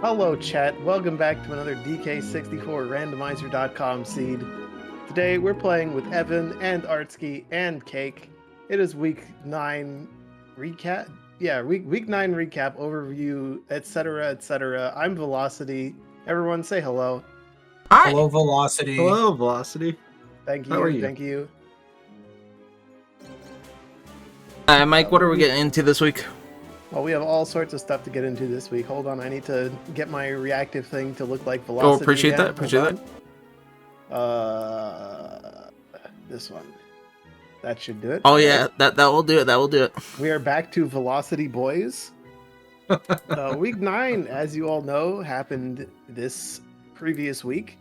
Hello, chat. Welcome back to another DK64Randomizer.com seed. Today we're playing with Evan and Artsky and Cake. It is week 9 recap. Yeah, week 9 recap, overview, etc., etc. I'm Velocity. Everyone say hello. Hi. Hello, Velocity. Hello, Velocity. Thank you. How are you? Thank you. Mike, what are we getting into this week? Well, we have all sorts of stuff to get into this week. Hold on, I need to get my reactive thing to look like Velocity. Oh, appreciate again. that. Appreciate that. This one. That should do it. Oh yeah, that will do it. That will do it. We are back to Velocity Boys. Week 9, as you all know, happened this previous week.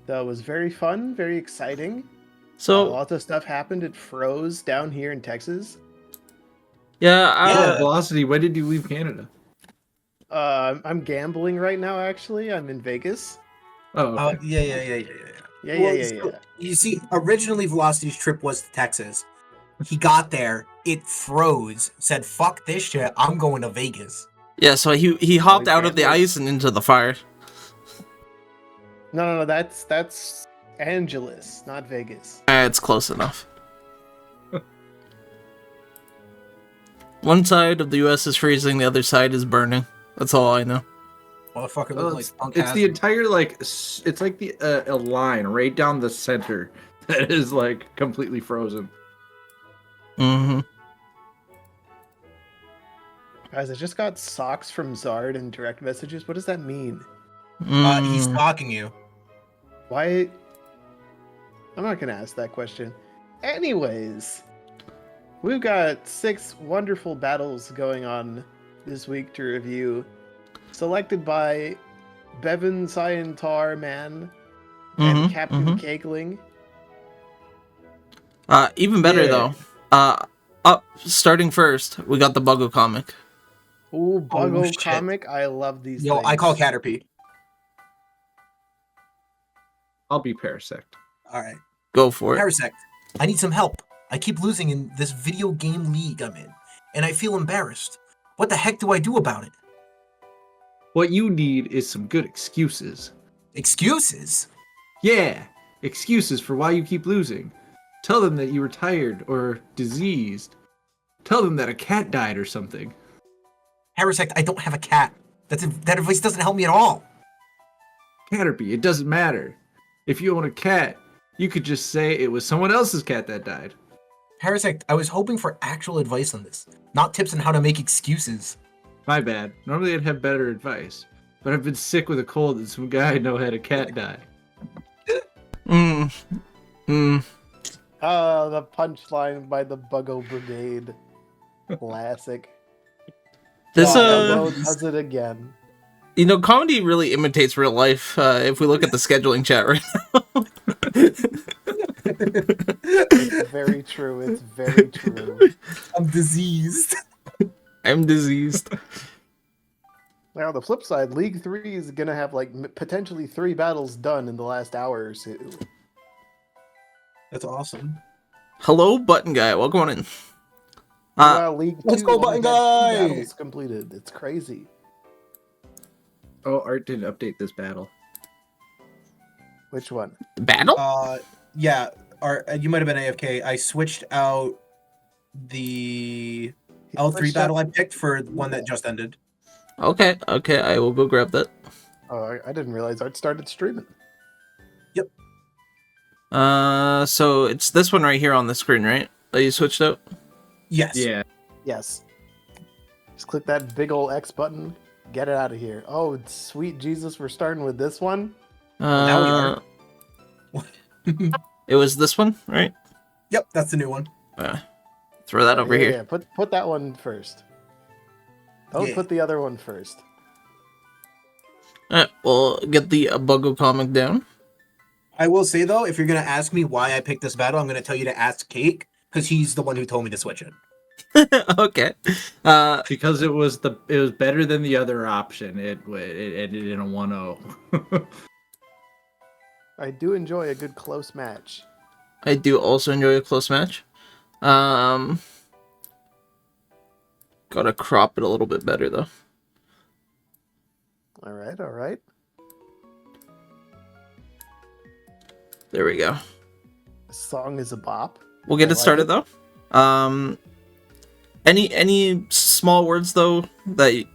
That was very fun, very exciting. So lots of stuff happened. It froze down here in Texas. yeah, Velocity, when did you leave Canada? I'm gambling right now. Actually, I'm in Vegas. Oh, okay. Yeah. You see, originally Velocity's trip was to Texas. He got there, it froze, said, fuck this shit, I'm going to Vegas. yeah. So he hopped out of the ice and into the fire. No, that's Angeles, not Vegas. It's close enough. One side of the U.S. is freezing, the other side is burning. That's all I know. Motherfucker Oh, looked like it's Punk the Hazard. entire, like, it's like the a line right down the center that is, like, completely frozen. Mm-hmm. Guys, I just got socks from Zard in direct messages. What does that mean? He's stalking you. Why? I'm not gonna ask that question. Anyways, we've got 6 wonderful battles going on this week to review, selected by Bevan Scientar Man and Captain Cakeling. Even better though. Up starting first, we got the Buggo comic. Ooh, Buggo shit. comic. I love these Yo, things. I call Caterpie. I'll be Parasect. Alright. Go for it. Parasect, I need some help. I keep losing in this video game league I'm in, and I feel embarrassed. What the heck do I do about it? What you need is some good excuses. Excuses? Yeah, excuses for why you keep losing. Tell them that you were tired or diseased. Tell them that a cat died or something. Parasect, I don't have a cat. That advice doesn't help me at all. Caterpie, it doesn't matter. If you own a cat, you could just say it was someone else's cat that died. Parasect, I was hoping for actual advice on this, not tips on how to make excuses. My bad. Normally I'd have better advice. But I've been sick with a cold and some guy I know had a cat die. The punchline by the Buggo Brigade. Classic. This Buggo does it again. you know, comedy really imitates real life. If we look at the scheduling chat right now. It's very true. It's very true. I'm diseased. I'm diseased. Now, on the flip side, League 3 is going to have, like, potentially 3 battles done in the last hour or so. That's awesome. Hello, Button Guy. Welcome on in. League 2 let's go, only Button got 2 Guy! battles completed. It's crazy. Oh, Art didn't update this battle. Which one? Battle? Yeah, you might have been AFK. I switched out the L3 battle I picked for one that just ended. Okay, I will go grab that. Oh, I didn't realize Art started streaming. Yep. So it's this one right here on the screen, right? That you switched out? Yes. Yeah. Yes. Just click that big ol' X button. Get it out of here. Oh, sweet Jesus, we're starting with this one? Now we are. It was this one, right? Yep, that's the new one. Throw that over here. Yeah, put that one first. Don't put the other one first. Alright, we'll get the Buggo comic down. I will say though, if you're gonna ask me why I picked this battle, I'm gonna tell you to ask Cake because he's the one who told me to switch it. Okay. Because it was better than the other option. It ended in a 1-0. I do enjoy a good close match. I do also enjoy a close match. Gotta crop it a little bit better though. All right, all right. There we go. The song is a bop. We'll get I it like started though. Any small words though that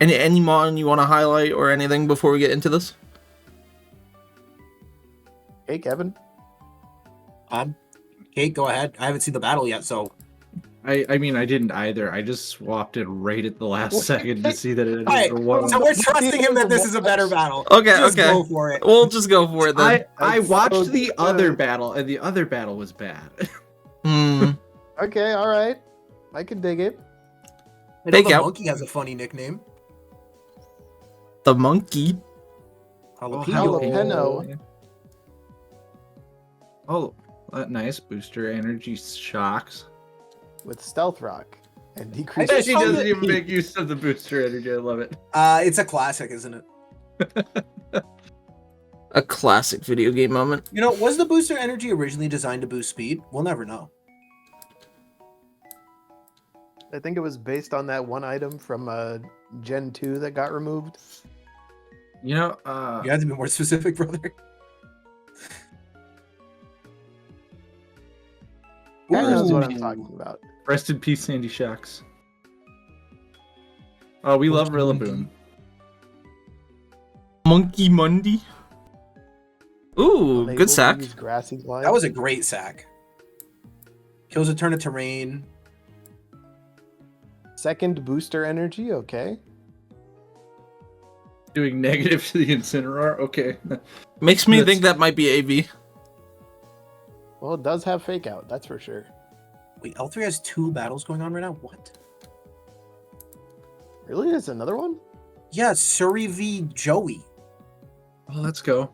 any mon you want to highlight or anything before we get into this? Hey, Kevin. Kate, go ahead. I haven't seen the battle yet, so. I mean, I didn't either. I just swapped it right at the last second to see that it Alright, was one. so we're trusting him that this is a better battle. Okay, Just okay. go for it. We'll just go for it then. I That's watched so the good. other battle, and the other battle was bad. Hmm. Okay, all right. I can dig it. I know Take the out. monkey has a funny nickname. The monkey. Jalapeno. Oh, nice booster energy shocks. With Stealth Rock and decrease. just She found doesn't it- even make use of the booster energy. I love it. It's a classic, isn't it? A classic video game moment. You know, was the booster energy originally designed to boost speed? We'll never know. I think it was based on that one item from Gen 2 that got removed. You know, You have to be more specific, brother. That knows what I'm Ooh. talking about. rest in peace, Sandy Shocks. Oh, we love Rillaboom. Monkey Mundy. Ooh, Unable good to sack. use Grassy Glide. That was a great sack. Kills a turn of terrain. Second booster energy. Okay. Doing negative to the Incineroar. Okay. Makes me That's- think that might be AV. Well, it does have Fake Out. That's for sure. Wait, L3 has 2 battles going on right now? What? Really? There's another one? Yeah, Surrey v. Joey. Oh, let's go.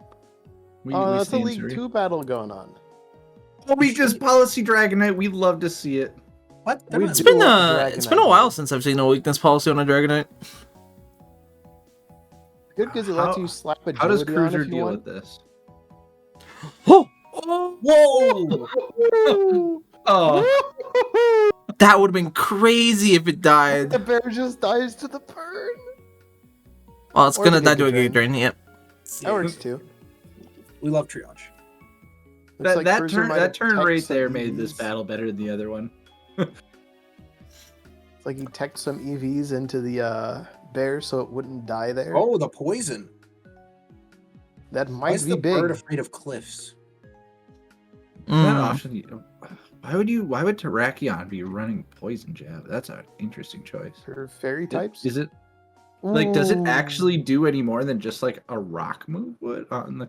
We That's a stand League Surrey. 2 battle going on. Oh, we just policy Dragonite. We'd love to see it. What? We Never It's do mind. been love it's been a Dragonite. while since I've seen a weakness policy on a Dragonite. Good because it lets How- you slap agility How does on Cruiser if you deal want. with this? Oh, Whoa! Oh, that would have been crazy if it The died. bear just dies to the burn. Well, it's Or gonna the die to a Giga Giga Drain. Yep. That works too. We love triage. Looks that, like that Cruiser turn might that have turn teched right some there made this EVs. battle better than the other one. It's like he teched some EVs into the bear so it wouldn't die there. Oh, the poison. That Why might is be the bird big. afraid of cliffs? That Mm. option. Why would Terrakion be running Poison Jab? That's an interesting choice. For fairy types? Is it like does it Ooh. actually do any more than just like a rock move would on the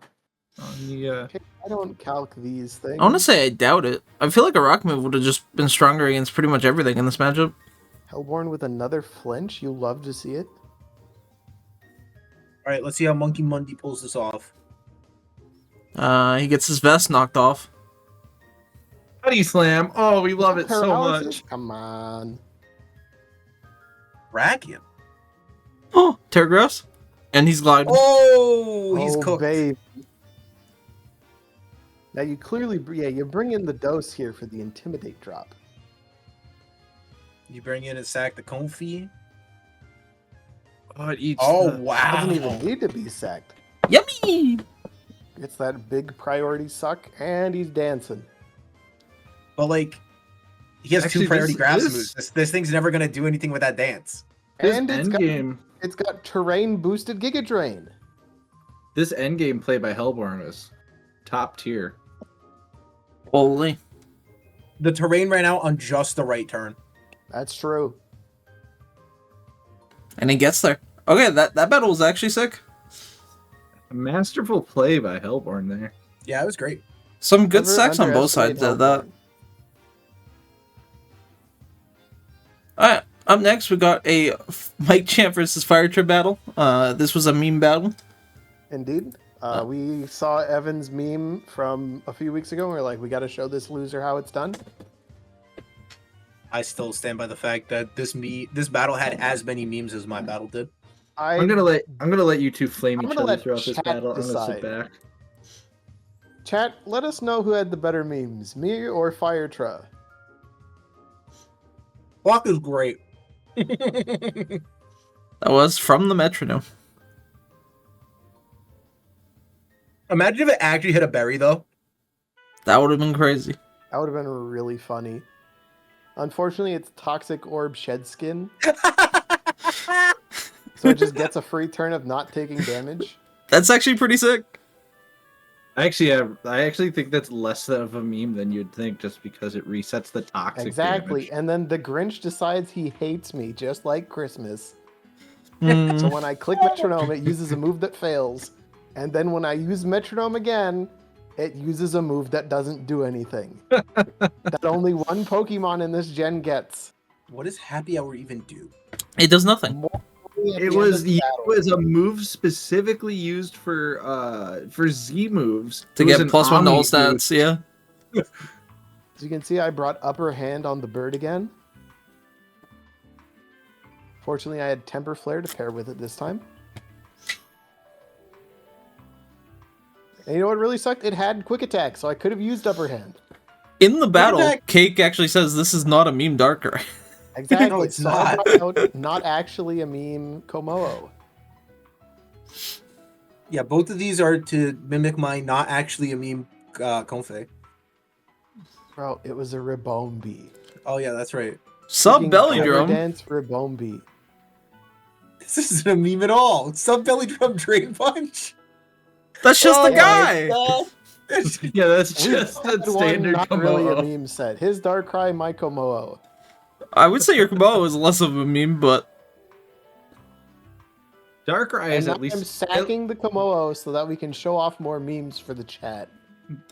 I don't calc these things. I want to say I doubt it. I feel like a rock move would have just been stronger against pretty much everything in this matchup. Hellborn with another flinch? You love to see it. All right, let's see how Monkey Mundy pulls this off. He gets his vest knocked off. Buddy Slam. Oh, we love it so Paralysis? much. Come on. Rack Oh, Terragrass. And he's gliding. Oh, he's cooked. Babe. Now you clearly, you bring in the dose here for the Intimidate drop. You bring in and sack the Comfy. Oh, it eats Oh, the- wow. Doesn't even need to be sacked. Yummy! Gets that big priority suck, and he's dancing. But, like, he has Actually, 2 priority this- grass this- moves. This thing's never going to do anything with that dance. This And endgame, it's got terrain boosted Giga Drain. this endgame play by Hellborn was top tier. Holy. The terrain ran out on just the right turn. That's true. And he gets there. Okay, that battle was actually sick. A masterful play by Hellborn there. Yeah, it was great. Some good Never sacks on both sides underestimate of that. Hellborn. Alright, up next we got a Mike Champ versus Fire Trip battle. This was a meme battle. Indeed. We saw Evan's meme from a few weeks ago. And we were like, we got to show this loser how it's done. I still stand by the fact that this battle had as many memes as my battle did. I'm gonna let you two flame I'm each gonna other let throughout this chat battle. I'm gonna sit decide. back. Chat, let us know who had the better memes, me or Firetra. Walk is great. That was from the metronome. Imagine if it actually hit a berry, though. That would have been crazy. That would have been really funny. Unfortunately, it's Toxic Orb Shed Skin, so it just gets a free turn of not taking damage. That's actually pretty sick. I actually think that's less of a meme than you'd think, just because it resets the toxic Exactly, damage. and then the Grinch decides he hates me, just like Christmas. Hmm. So when I click Metronome, it uses a move that fails, and then when I use Metronome again, it uses a move that doesn't do anything. That only one Pokemon in this gen gets. What does Happy Hour even do? It does nothing. More only at It the end was of the battle. a move specifically used for Z moves To It was get an plus one to all Omni stats, yeah. As you can see, I brought Upper Hand on the bird again. Fortunately, I had Temper Flare to pair with it this time. And you know what really sucked? It had Quick Attack, so I could have used Upper Hand. In the battle, that- Cake actually says this is not a meme Darkrai. Exactly. No, it's so not. I brought out not actually a meme Komodo. Yeah, both of these are to mimic my not actually a meme Confe. Bro, it was a Ribombi. Oh yeah, that's right. Sub Freaking Belly River Drum. Dance Ribombi. This isn't a meme at all. Sub Belly Drum Drain Punch. That's just Oh the my guy. God. Yeah, that's We've just the had one standard not really a Komodo. meme set. His Darkrai, my Komodo. I would say your Komodo is less of a meme, but Darkrai And is now at least I'm sacking the Komodo so that we can show off more memes for the chat.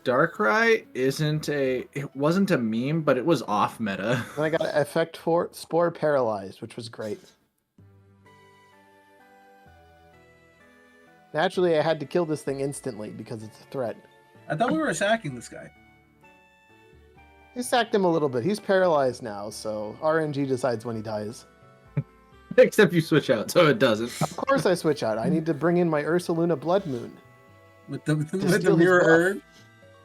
Darkrai it wasn't a meme, but it was off meta. Then I got Effect for Spore Paralyzed, which was great. Naturally, I had to kill this thing instantly because it's a threat. I thought we were sacking this guy. I sacked him a little bit. He's paralyzed now, so RNG decides when he dies. Except you switch out, so it doesn't. Of course I switch out. I need to bring in my Ursaluna Blood Moon With the steal mirror his buff. Earth.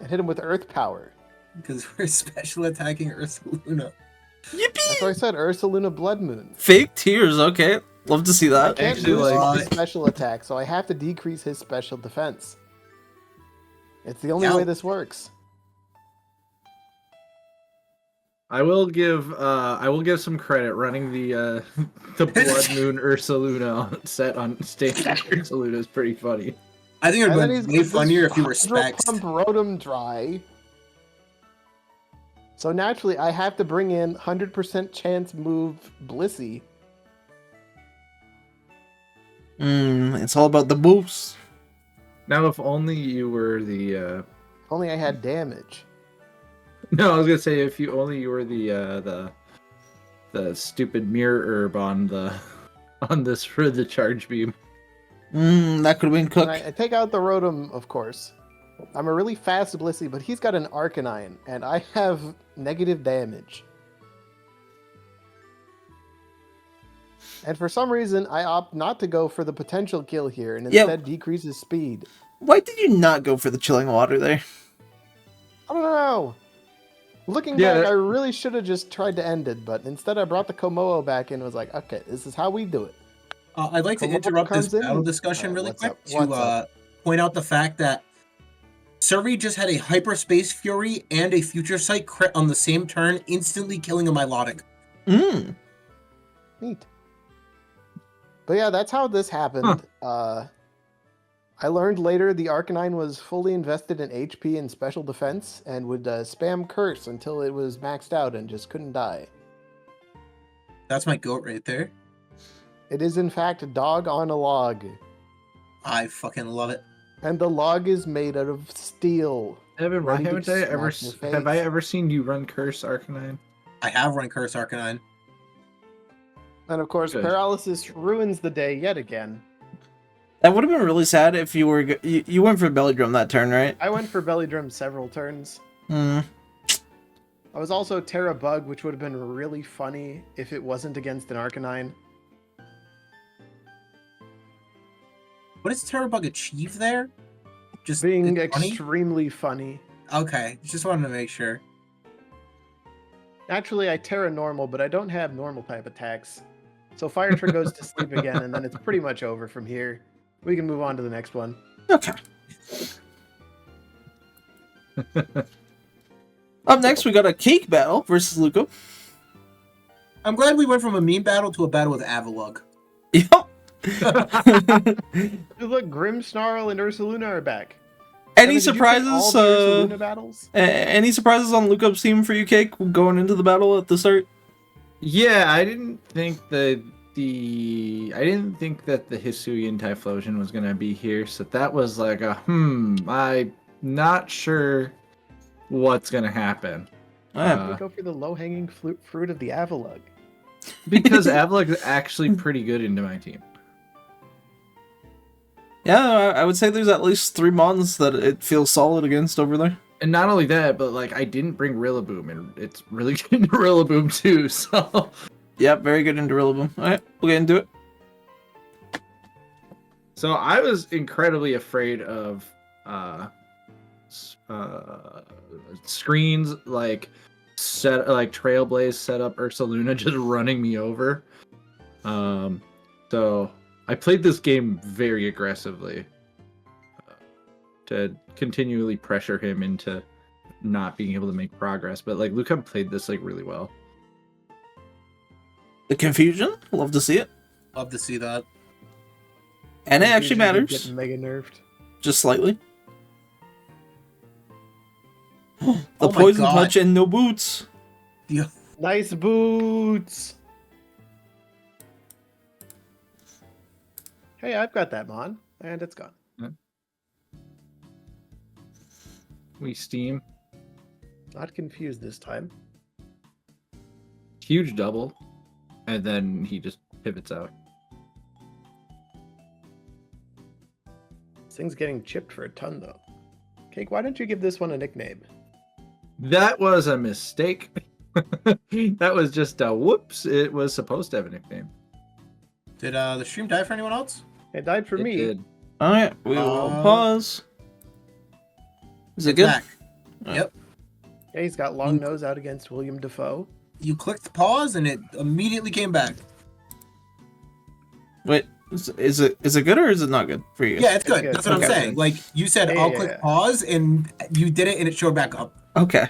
and hit him with Earth Power. Because we're special attacking Ursaluna. That's yippee! why I said Ursaluna Blood Moon. Fake tears. Okay, love to see I that. can't Actually, boost like- his special attack, so I have to decrease his special defense. It's the only Yeah. way this works. I will give some credit running the the Blood Moon Ursaluna set on standard Ursaluna is pretty funny. I think it And would then be he's way got this funnier if you were Hydro specs. Pump Rotom Dry. So naturally, I have to bring in 100% chance move Blissey. It's all about the boost. Now, if only you were the If only I had damage. no, I was gonna say if you only you were the stupid mirror herb on this for the charge beam. That could have been And cooked. I take out the Rotom, of course. I'm a really fast Blissey, but he's got an Arcanine, and I have negative damage. And for some reason, I opt not to go for the potential kill here, and Yep. instead decrease his speed. Why did you not go for the chilling water there? I don't know. Looking Yeah, back, that- I really should have just tried to end it, but instead I brought the Komodo back and was like, okay, this is how we do it. I'd like to Komodo interrupt this comes in. battle discussion really What's quick up? to What's up? point out the fact that Surrey just had a Hyperspace Fury and a Future Sight crit on the same turn, instantly killing a Milotic. Neat. But yeah, that's how this happened. I learned later the Arcanine was fully invested in HP and special defense and would spam Curse until it was maxed out and just couldn't die. That's my goat right there. It is in fact a dog on a log, I fucking love it. and the log is made out of steel. Evan, why Ready to haven't I ever smack your have I face. ever seen you run Curse Arcanine? I have run Curse Arcanine. And of course, Good. paralysis ruins the day yet again. That would have been really sad if you were you went for belly drum that turn, right? I went for Belly Drum several turns. Hmm. I was also Terra Bug, which would have been really funny if it wasn't against an Arcanine. What does Terrabug achieve there? Just Being it's funny? extremely funny. Okay, just wanted to make sure. Naturally, I Terra normal, but I don't have normal type attacks. So Fire Trick goes to sleep again, and then it's pretty much over from here. We can move on to the next one. Okay. Up next, we got a cake battle versus Luca. I'm glad we went from a meme battle to a battle with Avalug. Yep. Look, Grimmsnarl and Ursaluna are back. Any Evan, did you play all surprises? the Ursaluna battles? Any surprises on Luca's team for you, Cake, going into the battle at the start? Yeah, I didn't think that the Hisuian Typhlosion was gonna be here, so that was like I'm not sure what's gonna happen. We go for the low-hanging fruit of the Avalug. Because Avalok is actually pretty good into my team. Yeah, I would say there's at least 3 mons that it feels solid against over there. And not only that, but like I didn't bring Rillaboom, and it's really good into Rillaboom too, so Yep, very good into Rillaboom. Alright, we'll get into it. So I was incredibly afraid of screens like Trailblaze set up Ursaluna just running me over. So I played this game very aggressively to continually pressure him into not being able to make progress. But like Luca played this like really well. The confusion, love to see it. Love to see that. And it actually matters. Get mega nerfed. Just slightly. The Oh my poison God. touch and no boots. Yeah. Nice boots. Hey, I've got that mon, and it's gone. We steam. Not confused this time. Huge double. And then he just pivots out. This thing's getting chipped for a ton, though. Cake, why don't you give this one a nickname? That was a mistake. That was just a whoops. It was supposed to have a nickname. Did the stream die for anyone else? It died for It me. did. Alright, we will pause. Is it good? Back. Yep. Yeah, he's got long nose out against William Defoe. You clicked pause and it immediately came back. Wait, is it good or is it not good for you? Yeah, it's good. good. That's what Okay. I'm saying. Like you said, Yeah, I'll yeah, click yeah. pause and you did it and it showed back up. Okay.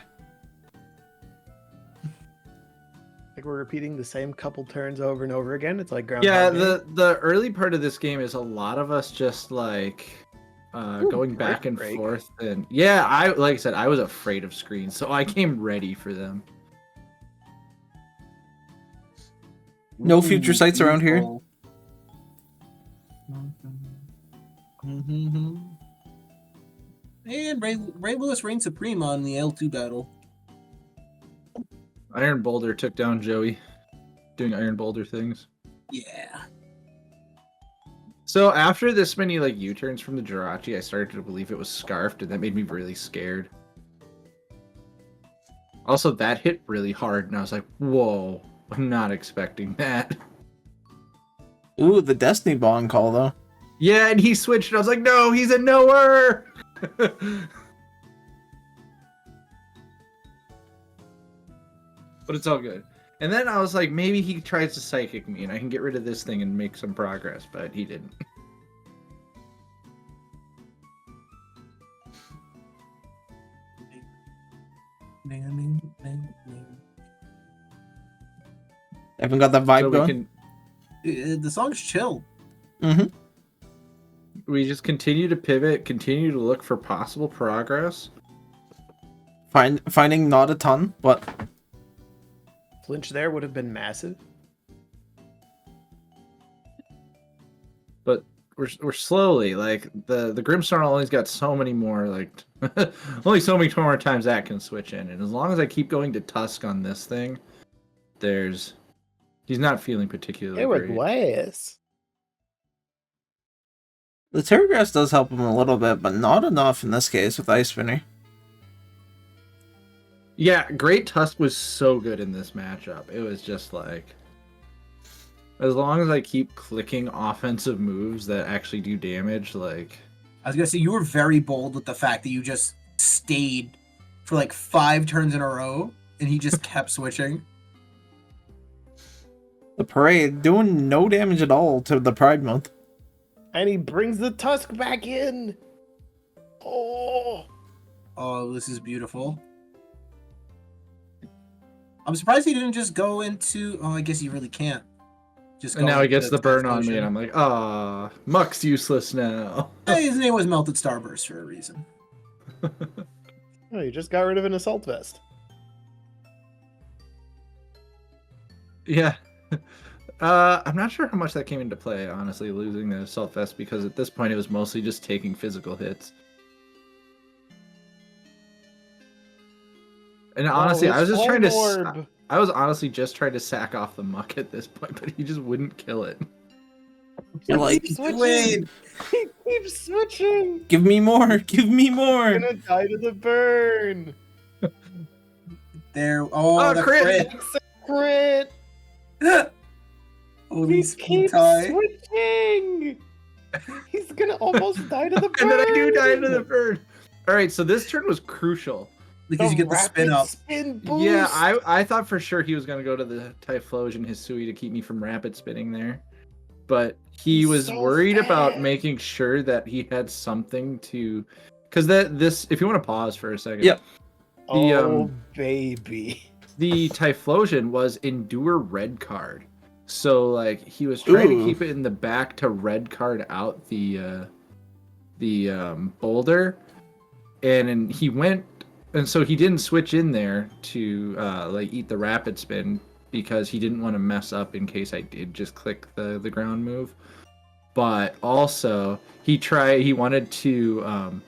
Like we're repeating the same couple turns over and over again. It's like Groundhog Yeah, Day. the early part of this game is a lot of us just like going back and break. forth, and yeah, like I said, I was afraid of screens, so I came ready for them. No future sights around here? And Ray Lewis reigned supreme on the L2 battle. Iron Boulder took down Joey, doing Iron Boulder things. Yeah. So after this many like U-turns from the Jirachi, I started to believe it was Scarfed, and that made me really scared. Also, that hit really hard, and I was like, whoa, I'm not expecting that. Ooh, the Destiny Bond call, though. Yeah, and he switched, and I was like, no, he's a knower! But it's all good. And then I was like, maybe he tries to psychic me, and I can get rid of this thing and make some progress, but he didn't. Haven't got that vibe So going. The song's chill. Mm-hmm. We just continue to pivot, continue to look for possible progress. Finding not a ton, but Flinch there would have been massive. But we're slowly, like, the Grimmsnarl only's got so many more, like, only so many more times that can switch in. And as long as I keep going to Tusk on this thing, he's not feeling particularly great. Glass. the Terragrass does help him a little bit, but not enough in this case with Ice Spinner. Yeah, Great Tusk was so good in this matchup. It was just like, as long as I keep clicking offensive moves that actually do damage, like... I was gonna say you were very bold with the fact that you just stayed for like 5 turns in a row and he just kept switching. The Parade doing no damage at all to the Pride Month. And he brings the Tusk back in. Oh. Oh, this is beautiful. I'm surprised he didn't just go into. Oh, I guess he really can't. Just And go now he into gets the burn on me, Typhlosion. and I'm like, ah, Muck's useless now. Hey, his name was Melted Starburst for a reason. Oh, you just got rid of an assault vest. Yeah. I'm not sure how much that came into play, honestly, losing the assault vest, because at this point it was mostly just taking physical hits. And honestly, his I was just trying to. orb. I was honestly just trying to sack off the Muck at this point, but he just wouldn't kill it. You're like, Keep switching. Wait. He keeps switching. give me more, give me more. He's gonna die to the burn. There. Oh, the crit! crit. Crit. Holy He spoon keeps tie. switching. He's gonna almost die to the burn. And then I do die to the burn. All right, so this turn was crucial. Because you get the spin rapid up. Spin boost. Yeah, I thought for sure he was going to go to the Typhlosion Hisui to keep me from rapid spinning there. But he He's was so worried about fast. making sure that he had something to... Because this, if you want to pause for a second. Yep. Oh, baby. The Typhlosion was Endure Red Card. So, like, he was trying to Ooh. keep it in the back to red card out the boulder. And he went... And so he didn't switch in there to like eat the rapid spin because he didn't want to mess up in case I did just click the ground move. But also he wanted to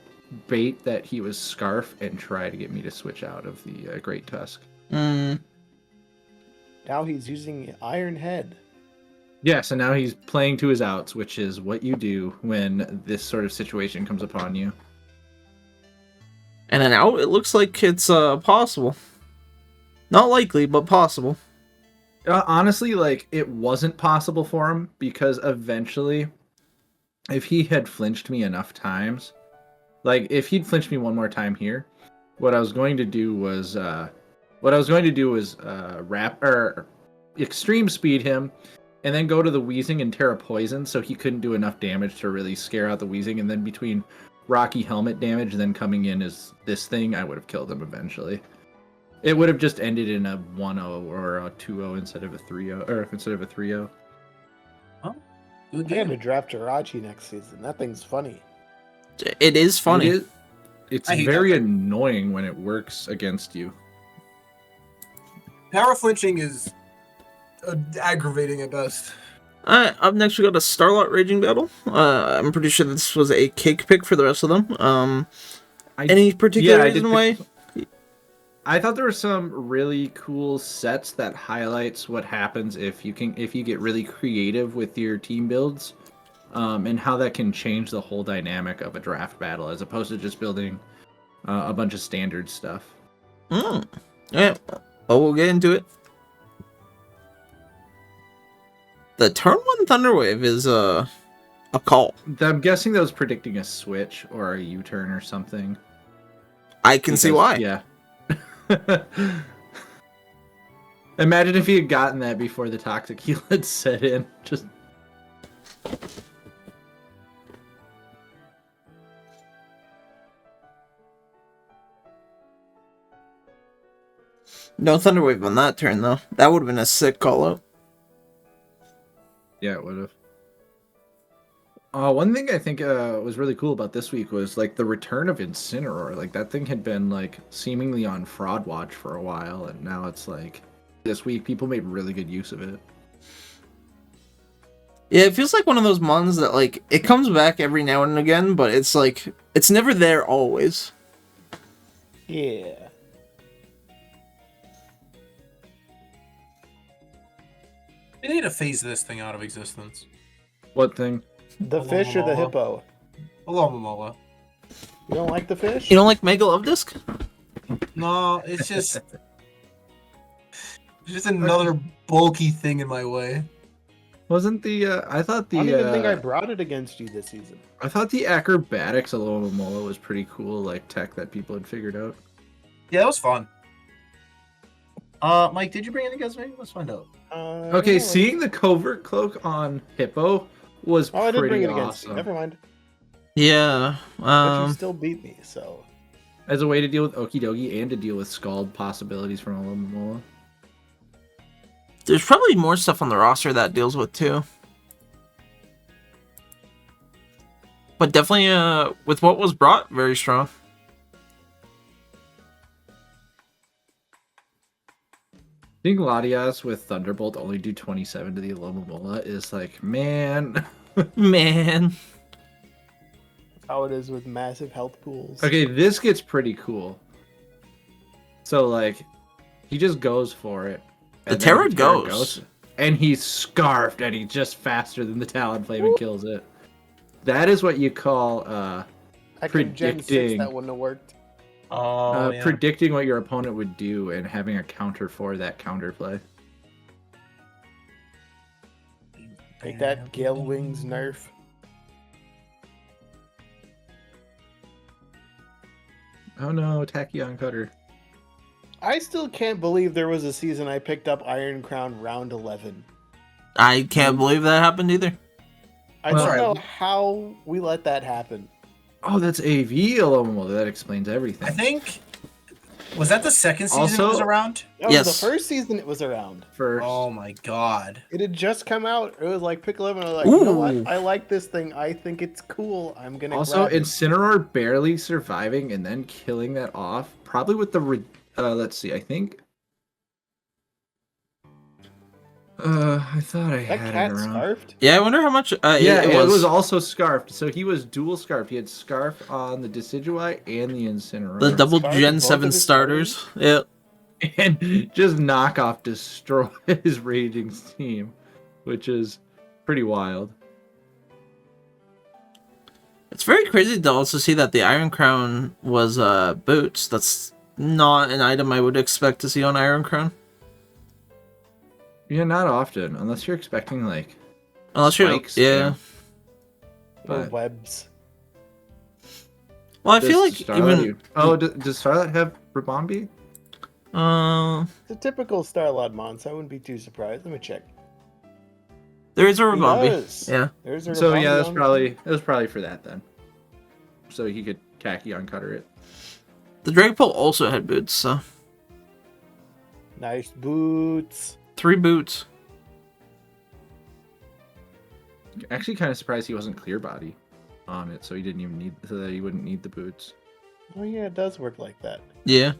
bait that he was Scarf and try to get me to switch out of the Great Tusk. Mm. Now he's using Iron Head. Yeah, so now he's playing to his outs, which is what you do when this sort of situation comes upon you. And an out, it looks like it's possible. Not likely, but possible. Honestly, like, it wasn't possible for him because eventually, if he had flinched me enough times, like, if he'd flinched me one more time here, what I was going to do was wrap or extreme speed him, and then go to the Wheezing and Terra Poison, so he couldn't do enough damage to really scare out the Wheezing, and then between Rocky Helmet damage and then coming in as this thing, I would have killed him eventually. It would have just ended in a 1-0 or a 2-0 instead of a 3-0, or instead of a 3-0. Good I'm gonna game. draft Jirachi next season. That thing's funny. It is funny. It's I hate very that thing. annoying when it works against you. Power flinching is aggravating at best. Up next, we got a Starlot Raging Battle. I'm pretty sure this was a cake pick for the rest of them. Any particular reason why? I thought there were some really cool sets that highlights what happens if you get really creative with your team builds, and how that can change the whole dynamic of a draft battle as opposed to just building a bunch of standard stuff. Yeah. Oh, we'll get into it. The turn 1 Thunderwave is a call. I'm guessing that was predicting a switch or a U-turn or something. I can see why. Yeah. Imagine if he had gotten that before the Toxic Heal had set in. Just No Thunderwave on that turn, though. That would have been a sick call out. yeah, it would have. One thing I think was really cool about this week was like the return of Incineroar. Like that thing had been like seemingly on fraud watch for a while, and now it's like this week people made really good use of it. Yeah, it feels like one of those mons that like it comes back every now and again, but it's like it's never there always. Yeah. They need to phase this thing out of existence. What thing? The fish or the hippo? Hello, Momoa. You don't like the fish? You don't like Mega Love Disc? No, it's just another bulky thing in my way. Wasn't the I thought the I don't even think I brought it against you this season. I thought the acrobatics Alomomola was pretty cool, like tech that people had figured out. Yeah, that was fun. Mike, did you bring any guys with me? Let's find out. Okay, yeah, seeing the covert cloak on Hippo was I did bring pretty it against you. awesome. Never mind. Yeah. But you still beat me, so. as a way to deal with Okidogi and to deal with Scald possibilities from Alomomola. There's probably more stuff on the roster that deals with too. But definitely, with what was brought, very strong. I think Latias with Thunderbolt only do 27 to the Alomomola is like, man. Man. How it is with massive health pools. Okay, this gets pretty cool. So, like, he just goes for it. The Terror goes. And he's scarfed, and he's just faster than the Talonflame and kills it. That is what you call Gen 6 that wouldn't have worked. predicting what your opponent would do and having a counter for that counterplay. Take that, Gale Wings nerf. Oh no, Tachyon Cutter. I still can't believe there was a season I picked up Iron Crown round 11. I can't believe that happened either. I don't know how we let that happen. Oh, that's AV alone. Well, that explains everything. I think... Was that the second season it was around? No, Yes. The first season it was around. First. Oh my god. It had just come out. It was like pick 11. I was like, you know what? I like this thing. I think it's cool. I'm gonna Also, grab it. Incineroar barely surviving and then killing that off. Probably with the... let's see, I think... I thought I That had cat it around. Scarfed? Yeah, I wonder how much. Yeah, it was also scarfed. So he was dual scarfed. He had scarf on the Decidueye and the Incineroar. The double Scarf Gen both 7 of his starters. Yeah. And just knockoff destroy his Raging Steam, which is pretty wild. It's very crazy to also see that the Iron Crown was boots. That's not an item I would expect to see on Iron Crown. Yeah, not often, unless you're expecting like Unless you're, spikes, yeah. Or But webs. Well, I feel like Starlight does Starlight have Rabombi? It's a typical Starlord mon, so I wouldn't be too surprised. Let me check. there is a He Rabombi. does. Yeah. There's a So yeah, Rabombi that's on probably it was probably for that then. So he could Tachyon Cutter it. The Dragapult also had boots, so Nice boots. 3 boots. Actually, kind of surprised he wasn't clear body on it, so he didn't even need so that he wouldn't need the boots. Oh yeah, it does work like that. Yeah.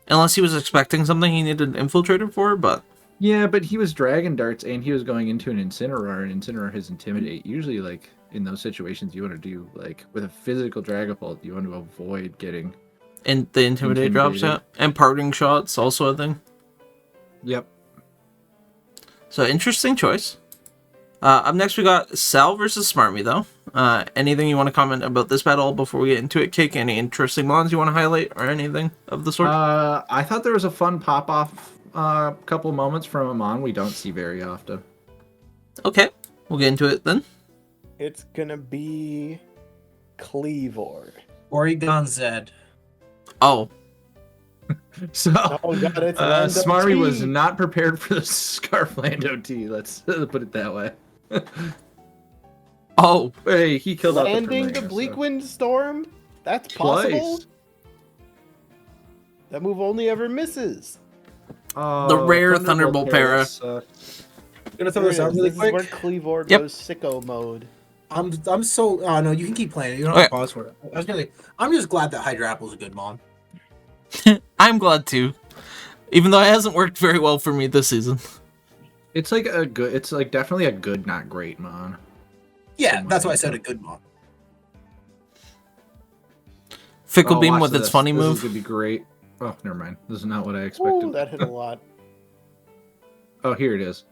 Unless he was expecting something he needed an infiltrator for, but Yeah, but he was Dragon Darts and he was going into an Incineroar, and Incineroar has Intimidate. Usually, like in those situations, you want to do like with a physical Dragapult, you want to avoid getting. and the Intimidate drops out. And parting shots also a thing. Yep. So interesting choice. Up next we got Sal versus Smarmy though. Anything you want to comment about this battle before we get into it? Kick any interesting lines you want to highlight or anything of the sort? I thought there was a fun pop off couple moments from Amon we don't see very often. Okay, we'll get into it then. It's gonna be Cleavor. Oregon Zed. Oh, So Oh god, it's Lando Smarmy T. was not prepared for the Scarf Lando T. Let's put it that way. oh, Hey, he killed Landing out the Primaria, Bleak so- Wind Storm? That's possible? Twice. That move only ever misses. The rare Thunderbolt para. sucks. I'm gonna throw this out really This is where quick. Cleavor Yep. goes sicko mode. I'm so oh no, you can keep playing it. You don't have to pause for it. I was gonna say, I'm just glad that Hydra Apple's a good mon. I'm glad too. Even though it hasn't worked very well for me this season. It's like a good. It's like definitely a good, not great mon. Yeah, that's why I said a good mon. Fickle Oh, Beam watch with its this. funny This is move. gonna be great. Oh, never mind. This is not what I expected. Ooh, that hit a lot. Oh, here it is.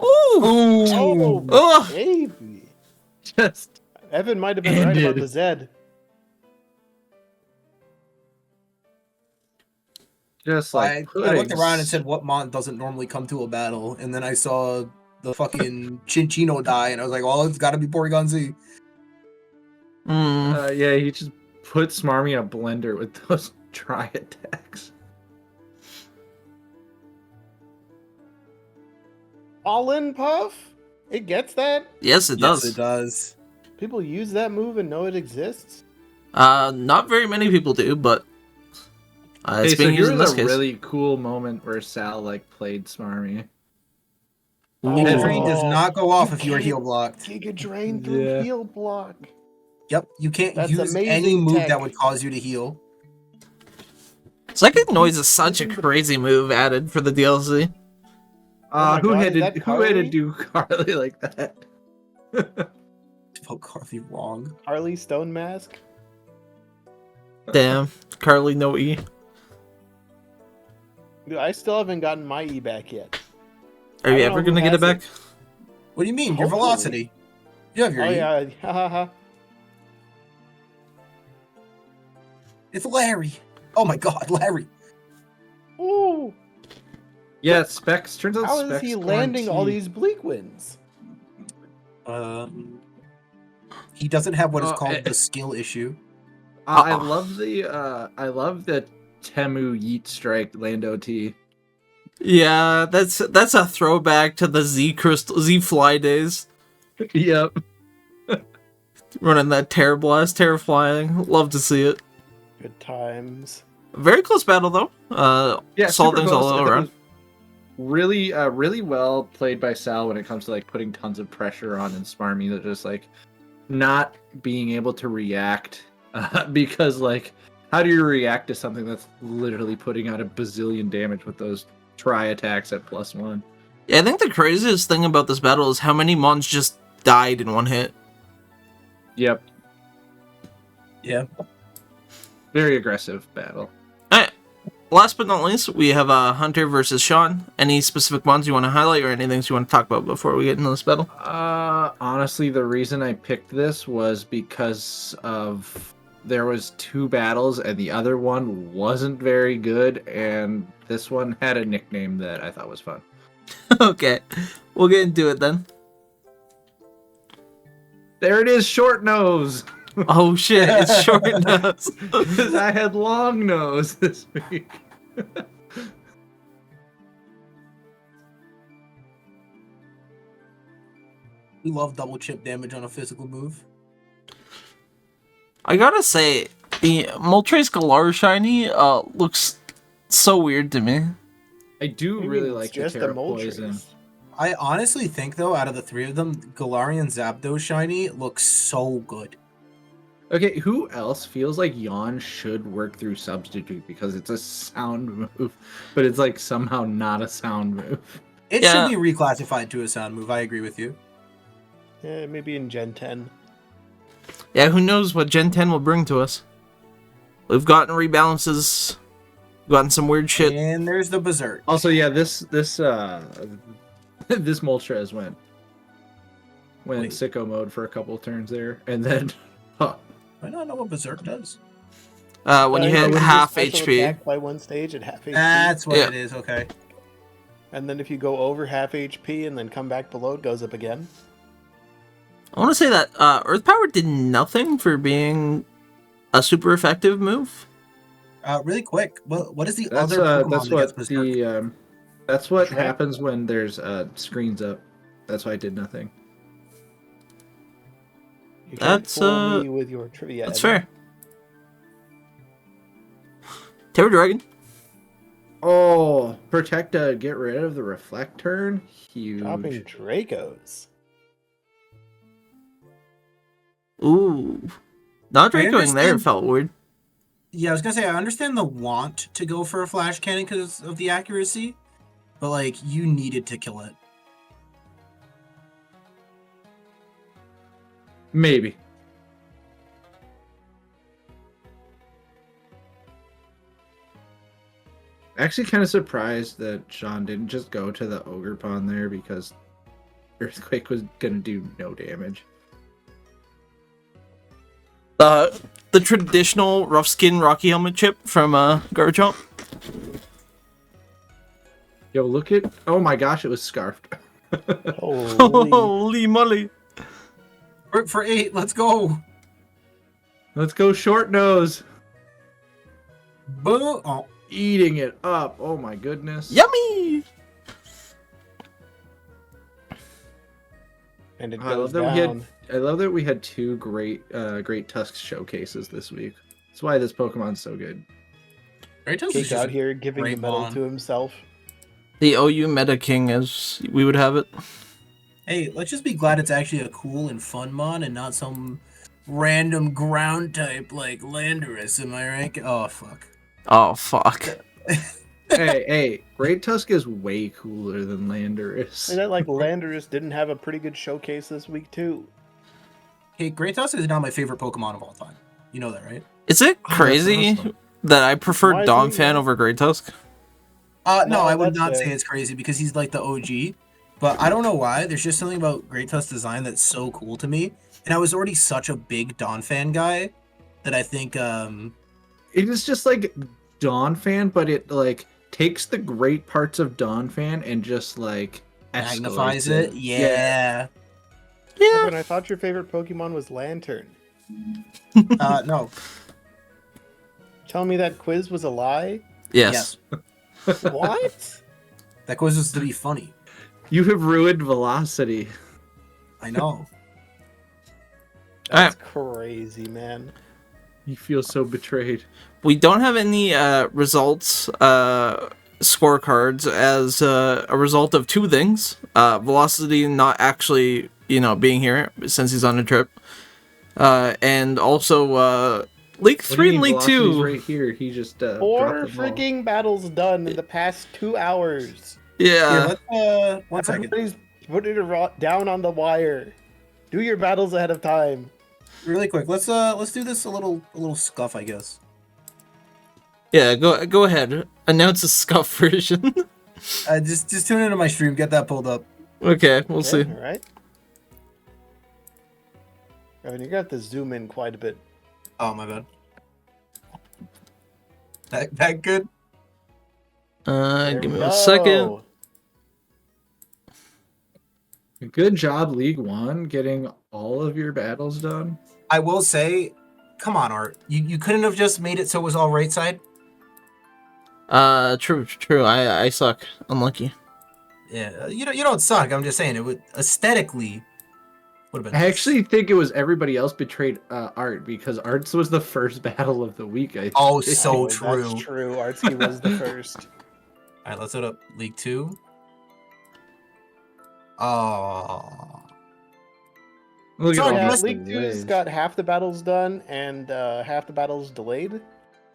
Ooh! Oh, Ugh. baby. Just Evan might have been right about Ended. the Zed. like I looked around and said, "What mon doesn't normally come to a battle?" And then I saw the fucking Chinchino die, and I was like, "Well, it's got to be Porygon Z." Yeah, he just put Smarmy in a blender with those dry attacks. All in Puff? It gets that? Yes, it does. Yes, it does. People use that move and know it exists? Not very many people do, but it's Okay, so being used here's in this a case. really cool moment where Sal like played Smarmy. Giga Drain Oh, does not go off you if you are can't heal blocked. Giga Drain through Yeah. heal block. Yep, you can't That's use any amazing move tech. that would cause you to heal. Psychic Noise is such a Using the- crazy move added for the DLC. Oh my Who God, had is to that who had to Carly? do Carly like that? Spelled Carly wrong. Harley Stone Mask? Damn, Carly no E. Dude, I still haven't gotten my E back yet. Are I you don't ever know who gonna get it has back? it. What do you mean? Your Hopefully. velocity. You have your Oh E. yeah, ha ha ha. It's Larry. Oh my god, Larry. Ooh, Yeah, Specs turns out how Specs is he landing all guarantee- these bleak winds? He doesn't have what is Oh, called the skill issue. I love the Temu Yeet Strike Lando T. Yeah, that's a throwback to the Z Fly days. Yep. Running that Terror Blast, Terror Flying. Love to see it. Good times. Very close battle though. Yeah, saw super things close. all I thought it around. was really, really well played by Sal when it comes to like putting tons of pressure on and Smarmy that just like not being able to react because like how do you react to something that's literally putting out a bazillion damage with those try attacks at +1? Yeah, I think the craziest thing about this battle is how many Mons just died in one hit. Yep. Yeah. Very aggressive battle. Alright. Last but not least, we have Hunter versus Sean. Any specific Mons you want to highlight or anything you want to talk about before we get into this battle? Honestly, the reason I picked this was because of there was 2 battles and the other one wasn't very good, and this one had a nickname that I thought was fun. Okay, we'll get into it then. There it is, Short Nose. Oh shit, it's Short Nose. Because I had Long Nose this week. We love double chip damage on a physical move. I gotta say, the Moltres Galar Shiny looks so weird to me. I do Maybe really it's like the just a Terra Moltres. Poison. I honestly think though, out of the 3 of them, Galarian Zapdos shiny looks so good. Okay, who else feels like Yawn should work through Substitute because it's a sound move, but it's like somehow not a sound move? It Yeah. should be reclassified to a sound move. I agree with you. Yeah, maybe in Gen 10. Yeah, who knows what Gen 10 will bring to us. We've gotten rebalances, gotten some weird shit. And there's the Berserk. Also, yeah, this this Moltres went Wait. sicko mode for a couple turns there, and then I don't know what Berserk does. When you Yeah, hit when half special HP. attack by one stage at half HP. That's what Yeah. it is. Okay. And then if you go over half HP and then come back below, it goes up again. I want to say that Earth Power did nothing for being a super effective move. Really quick. What is the that's other Pokemon that's that gets what Berserk? that's what Trap. happens when there's screens up. That's why I did nothing. You can't That's, fool me with your trivia. That's Evan. fair. Terror Dragon. Oh, protect get rid of the reflect turn. Huge. Dropping Dracos. Ooh. Not I Dracoing there understand- felt weird. Yeah, I was gonna say I understand the want to go for a flash cannon because of the accuracy, but like you needed to kill it. Maybe. Actually, kind of surprised that Sean didn't just go to the Ogre Pond there because Earthquake was gonna do no damage. The traditional rough skin Rocky Helmet chip from Garchomp. Yo, look at... Oh my gosh, it was scarfed. Holy. Holy moly. For 8, let's go. Let's go Short Nose. Boom. Oh, Eating it up. Oh my goodness. Yummy! And it I love goes that down. I love that we had two great Tusk showcases this week. That's why this Pokemon's so good. Gyarados is Cake just out here giving the great medal mon. to himself. The OU Meta King, as we would have it. Hey, let's just be glad it's actually a cool and fun mon and not some random ground type like Landorus, am I right? Oh, fuck. Oh, fuck. Hey, Great Tusk is way cooler than And Landorus. that like Landorus didn't have a pretty good showcase this week too. Hey, Greytusk is now my favorite Pokemon of all time. You know that, right? Is it Oh, that's crazy awesome. that I prefer Why is Dawn he- Fan over Great Tusk? No, No, I would that's not fair. say it's crazy because he's like the OG. But I don't know why. There's just something about Greytusk's design that's so cool to me. And I was already such a big Dawn fan guy that I think It is just like Dawn Fan, but it like takes the great parts of Dawn Fan and just like magnifies escalates it. Yeah. Yeah. Evan, I thought your favorite Pokemon was Lantern. No. Tell me that quiz was a lie? Yes. What? That quiz was to be funny. You have ruined Velocity. I know. That's crazy, man. You feel so betrayed. We don't have any results scorecards as a result of two things. Velocity not actually, being here since he's on a trip. And also League 3 and League Velocity's 2. right here. He just 4 dropped the ball. freaking battles done in the past 2 hours. Yeah. Here, 1 second. Everybody's putting it down on the wire. Do your battles ahead of time. Really quick. Let's do this a little scuff, I guess. Yeah, go ahead. Announce a scuff version. Just tune into my stream, get that pulled up. Okay, we'll see. All right. I mean, you're gonna have to zoom in quite a bit. Oh my bad. That good? There Give we me a go. second. Good job, League One, getting all of your battles done. I will say, come on, Art. You couldn't have just made it so it was all right side? True. I suck. Unlucky. Yeah, you don't suck. I'm just saying it would aesthetically would have been. I actually think it was everybody else betrayed Art because Art's was the first battle of the week. I Oh, think. so Oh, true. That's true. Artsky was the first. All right, let's load up League 2. Oh, Look Sorry, at all Yeah, these League 2's delays. got half the battles done and half the battles delayed.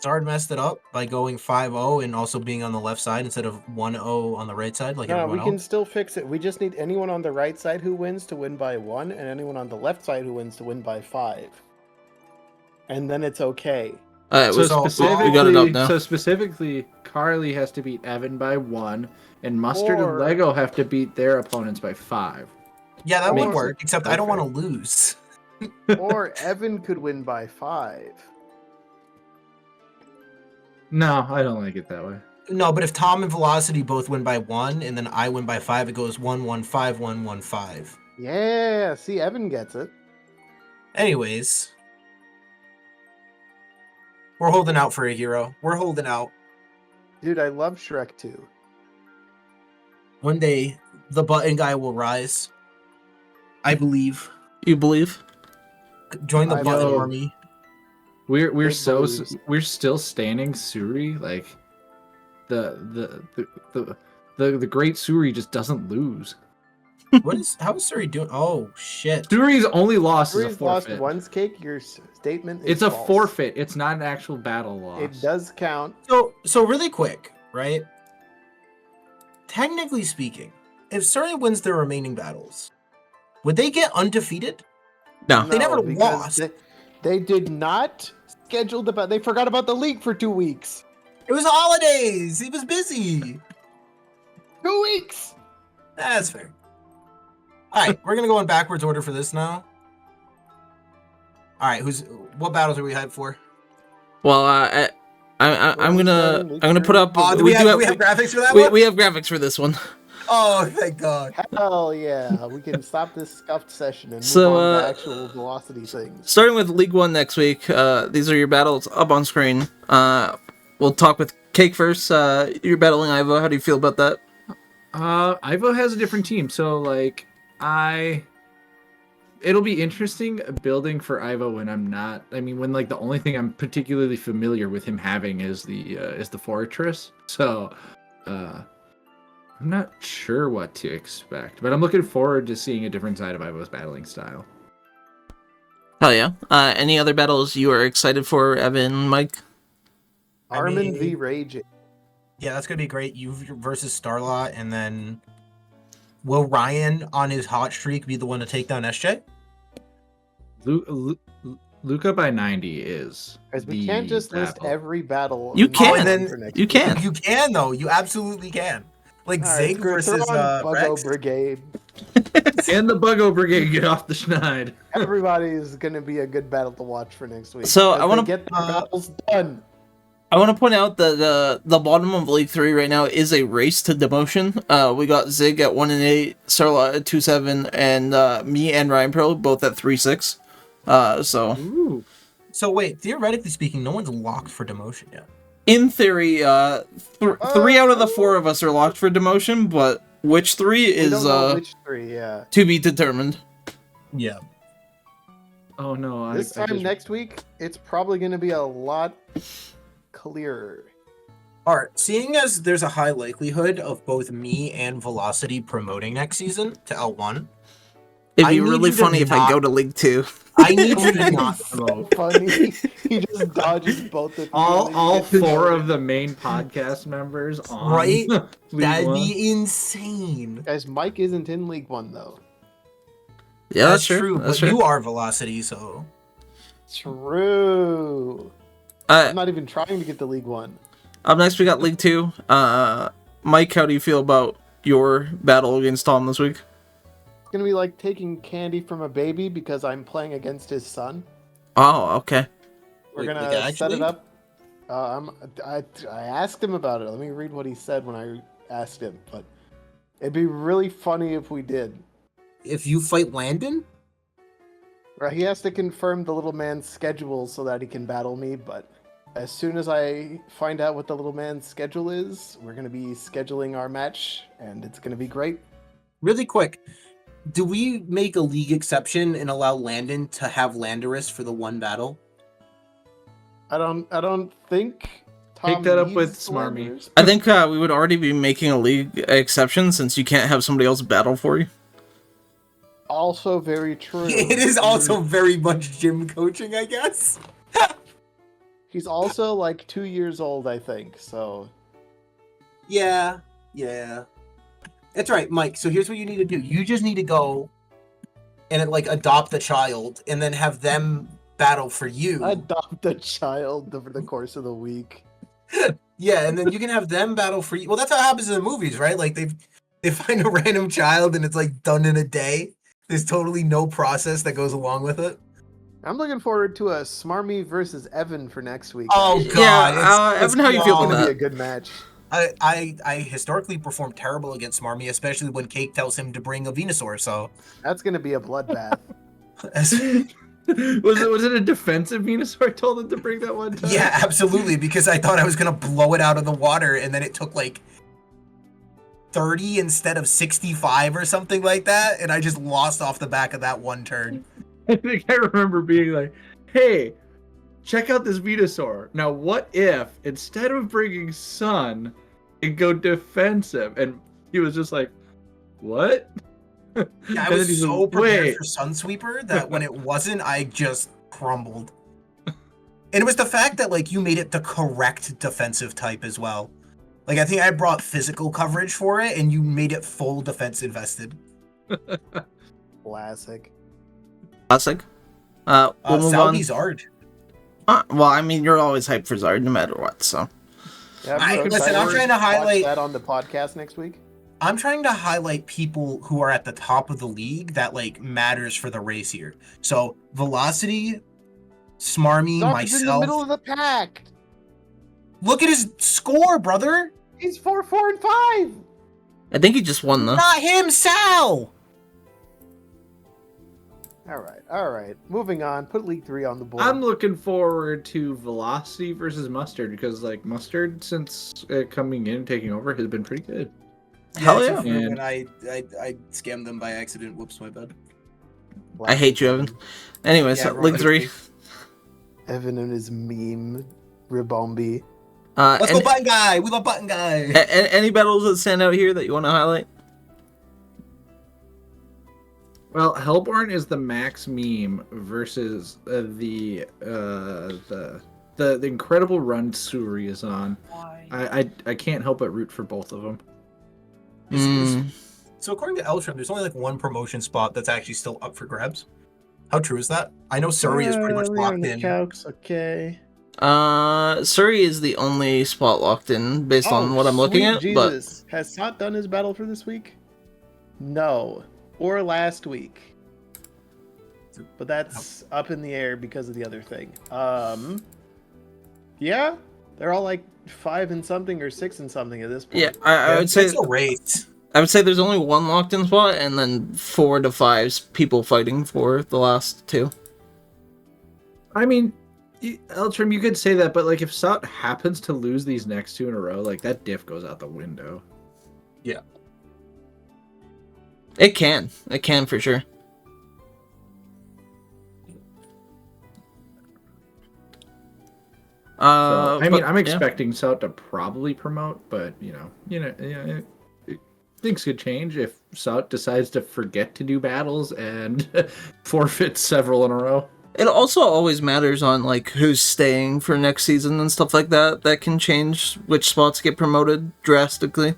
Zard messed it up by going 5-0 and also being on the left side instead of 1-0 on the right side like No, we everyone can else. still fix it. We just need anyone on the right side who wins to win by 1, and anyone on the left side who wins to win by 5. And then it's okay. Alright, So so- we got it up now. So specifically, Carly has to beat Evan by 1, and Mustard Or- and Lego have to beat their opponents by 5. Yeah, that would Makes work, it except I don't want to perfect. lose. Or Evan could win by 5. No, I don't like it that way. No, but if Tom and Velocity both win by 1 and then I win by 5, it goes 1-1-5, 1-1-5. Yeah, see, Evan gets it. Anyways, we're holding out for a hero. We're holding out. Dude, I love Shrek 2. One day, the button guy will rise. I believe. You believe? Join the I button know. army. We're Big so believes. we're still standing Suri, like the great Suri just doesn't lose. How is Suri doing? Oh shit. Suri's only loss is a Breeze lost forfeit. once, Cake. Your statement is It's a false. forfeit. It's not an actual battle loss. It does count. So really quick, right? Technically speaking, if Suri wins their remaining battles, would they get undefeated? No. They never because lost. They did not schedule the. They forgot about the league for 2 weeks. It was holidays. He was busy. 2 weeks. That's fair. All right, we're gonna go in backwards order for this now. All right, what battles are we hyped for? Well, I'm gonna put up. Do we have graphics for that we, one? we have graphics for this one. Oh, thank God. Hell yeah, we can stop this scuffed session and move So, on to actual velocity things. Starting with League 1 next week. These are your battles up on screen. We'll talk with Cake first. You're battling Ivo. How do you feel about that? Ivo has a different team, so like I it'll be interesting building for Ivo when I'm not. I mean, when like the only thing I'm particularly familiar with him having is the fortress. So, I'm not sure what to expect, but I'm looking forward to seeing a different side of Ivo's battling style. Hell yeah. Any other battles you are excited for, Evan, Mike? Armin v mean- Raging. Yeah, that's gonna be great. You versus Starlot, and then will Ryan on his hot streak be the one to take down SJ? Luca by 90 is. Guys, we the can't just list battle. every battle. You in the can. line then for next You week. can. You can though. You absolutely can. Like All right, Zig screw it. versus Throw on Buggo Rex. Brigade. And the Buggo Brigade get off the schneid. Everybody's gonna be a good battle to watch for next week. So, I 'cause wanna- they get the battles done. I want to point out that the bottom of League 3 right now is a race to demotion. We got Zig at 1-8, Starlot at 2-7, and me and Ryan Pro both at 3-6. So Ooh. So wait, theoretically speaking, no one's locked for demotion yet. in theory, 3 out of the 4 of us are locked for demotion, but which 3 We is don't know which three, yeah. to be determined. Yeah. Oh no! This I time just- next week, it's probably gonna be a lot clearer. All right. Seeing as there's a high likelihood of both me and Velocity promoting next season to L1, It'd I be need really you to funny if I not- go to League 2. I need you to not. So funny. He just dodges both of you. all 4 of the main podcast members on Right? League That'd One. be insane. Guys, Mike isn't in League One though. Yeah, that's true. But That's true. you are Velocity, so True. Uh, I'm not even trying to get to League One. Up next, we got League 2. Mike, how do you feel about your battle against Tom this week? It's gonna be like taking candy from a baby because I'm playing against his son. Oh, okay. We're Like- gonna like set it actually? up. I asked him about it. Let me read what he said when I asked him. But it'd be really funny if we did. if you fight Landon, Right, he has to confirm the little man's schedule so that he can battle me. But as soon as I find out what the little man's schedule is, we're gonna be scheduling our match, and it's gonna be great. really quick, do we make a league exception and allow Landon to have Landorus for the one battle? I don't think. Tom that up needs with the Smarmy. Landers. I think we would already be making a league exception since you can't have somebody else battle for you. Also very true. It is also very much gym coaching, I guess. He's also like 2 years old, I think. So Yeah. That's right, Mike. So here's what you need to do. You just need to go and like adopt the child and then have them battle for you. adopt a child over the course of the week. Yeah, and then you can have them battle for you. Well, that's how it happens in the movies, right? Like they find a random child and it's like done in a day. There's totally no process that goes along with it. I'm looking forward to a Smarmy versus Evan for next week. Oh It's god. Yeah, Evan, how you feel about gonna that? be a good match. I historically perform terrible against Smarmy, especially when Cake tells him to bring a Venusaur, so That's gonna be a bloodbath. was it a defensive Venusaur I told him to bring that one time? yeah, absolutely, because I thought I was gonna blow it out of the water, and then it took like 30 instead of 65 or something like that, and I just lost off the back of that one turn. I think I remember being like, hey, check out this Venusaur. Now, what if instead of bringing Sun, it go defensive? And he was just like, what? Yeah, I And then was he's so like, prepared "Wait." for Sunsweeper that when it wasn't, I just crumbled. And it was the fact that like you made it the correct defensive type as well. Like I think I brought physical coverage for it, and you made it full defense invested. Classic. Classic. We'll move on. Salvi Zard. Well, I mean, you're always hyped for Zard no matter what, so. Yeah, Listen, I'm trying to watch highlight- that on the podcast next week. I'm trying to highlight people who are at the top of the league that like matters for the race here. So Velocity, Smarmy, Dog's in the middle myself. of the pack. Look at his score, brother. He's 4, 4, and 5. I think he just won, though. Not him, Sal. All right. Moving on. Put League 3 on the board. I'm looking forward to Velocity versus Mustard because, like, Mustard, since coming in and taking over, has been pretty good. Hell except yeah. for And- when I scammed them by accident. Whoops, my bad. I hate you, Evan. Anyways, Yeah, League wrong 3. country. Evan and his meme Ribombi. Let's go button guy. We love button guy. Any battles that stand out here that you want to highlight? Well, Hellborn is the max meme versus the incredible run Suri is on. I can't help but root for both of them. So according to Eltram, there's only like one promotion spot that's actually still up for grabs. How true is that? I know Surrey is pretty much locked in. Calcs, okay. Surrey is the only spot locked in based on what I'm looking at. Jesus. Has Sot done his battle for this week? No. Or last week. But that's up in the air because of the other thing. Yeah, they're all like 5 and something or 6 and something at this point. Yeah, I would say it's a race. I would say there's only one locked in spot, and then 4 to 5 people fighting for the last 2. I mean, Eltram, you could say that, but like if Sot happens to lose these next 2 in a row, like that diff goes out the window. Yeah. It can for sure. I mean, I'm expecting Sot to probably promote, but things could change if Sot decides to forget to do battles and forfeit several in a row. It also always matters on like who's staying for next season and stuff like that. That can change which spots get promoted drastically.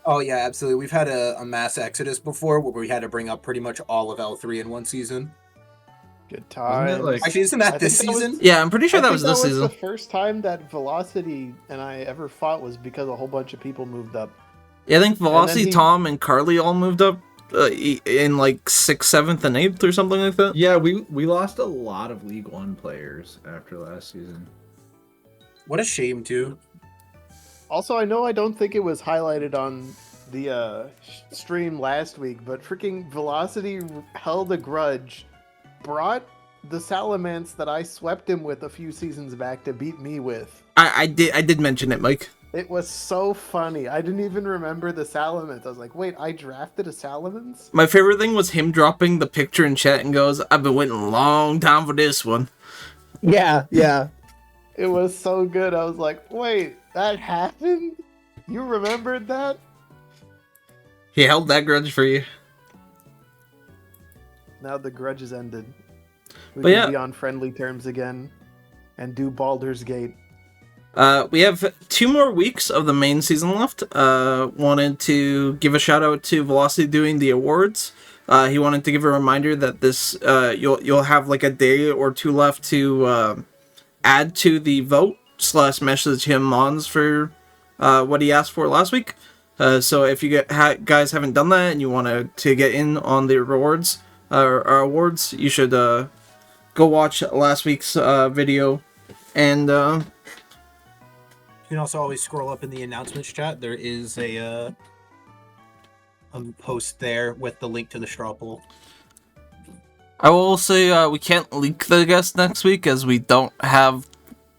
Oh yeah, absolutely. We've had a mass exodus before where we had to bring up pretty much all of L3 in one season. Good time. Actually, isn't that this season? Yeah, I'm pretty sure that was this season. The first time that Velocity and I ever fought was because a whole bunch of people moved up. Yeah, I think Velocity, Tom, and Carly all moved up in like 6th, 7th, and 8th or something like that. Yeah, we lost a lot of League 1 players after last season. What a shame, too. Also, I know I don't think it was highlighted on the stream last week, but freaking Velocity held a grudge, brought the Salamence that I swept him with a few seasons back to beat me with. I did mention it, Mike. It was so funny. I didn't even remember the Salamence. I was like, wait, I drafted a Salamence? My favorite thing was him dropping the picture in chat and goes, I've been waiting a long time for this one. Yeah. It was so good. I was like, wait, that happened? You remembered that? He held that grudge for you. Now the grudge is ended. We But can be on friendly terms again and do Baldur's Gate. We have 2 more weeks of the main season left. Wanted to give a shout out to Velocity doing the awards. He wanted to give a reminder that this you'll have like a day or 2 left to add to the vote / message him mons for what he asked for last week. So if you guys haven't done that and you want to get in on the rewards or awards, you should go watch last week's video. And you can also always scroll up in the announcements chat. There is a post there with the link to the straw poll. I will say we can't leak the guest next week as we don't have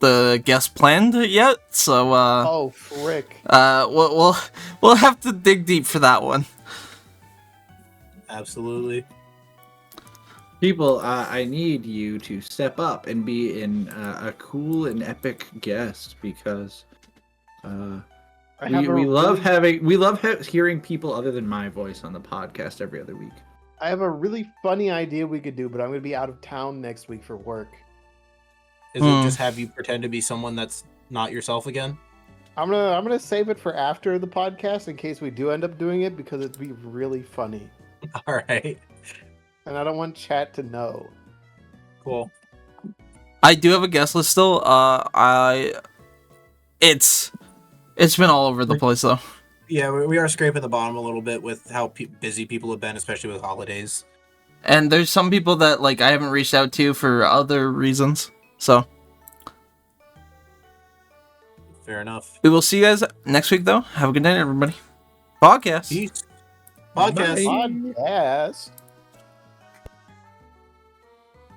the guest planned yet. So oh frick! We'll have to dig deep for that one. Absolutely. People, I need you to step up and be a cool and epic guest because we love hearing people other than my voice on the podcast every other week. I have a really funny idea we could do, but I'm going to be out of town next week for work. Is it just have you pretend to be someone that's not yourself again? I'm gonna save it for after the podcast in case we do end up doing it because it'd be really funny. All right. And I don't want chat to know. Cool. I do have a guest list still. It's been all over the place though. Yeah, we are scraping the bottom a little bit with how busy people have been, especially with holidays. And there's some people that like I haven't reached out to for other reasons. So fair enough. We will see you guys next week though. Have a good night, everybody. Podcast. Peace. Podcast. Podcast.